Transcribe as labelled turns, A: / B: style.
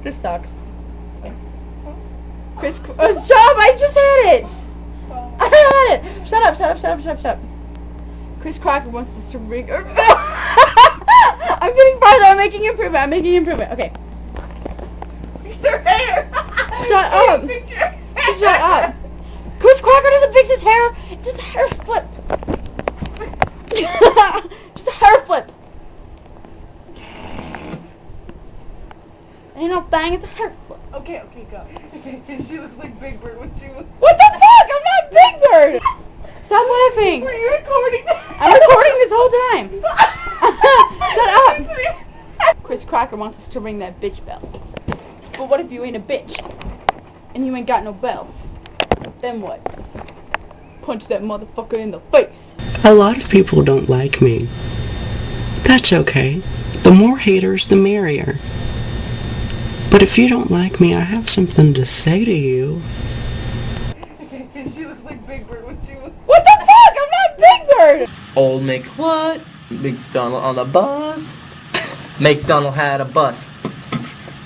A: Chris sucks. Chris, oh, stop! I just had it! I had it! Shut up, shut up, shut up, shut up, shut up. Chris Crocker wants us to rig our bell. I'm getting farther, I'm making improvement, okay.
B: Your hair!
A: Shut up! Shut up! Chris Crocker doesn't fix his hair, it's just a hair flip. Just a hair flip. Ain't no thing, it's a hair flip.
B: Okay, go. She looks like Big Bird when she was...
A: What the fuck? I'm not Big Bird! Stop laughing!
B: Were you recording?
A: I'm recording this whole time! Shut up! Chris Crocker wants us to ring that bitch bell. But what if you ain't a bitch? And you ain't got no bell? Then what? Punch that motherfucker in the face!
C: A lot of people don't like me. That's okay. The more haters, the merrier. But if you don't like me, I have something to say to you.
B: She looks like Big Bird when she was...
A: What the fuck? I'm not Big Bird!
D: Old Mick what? McDonald on the bus. McDonald had a bus.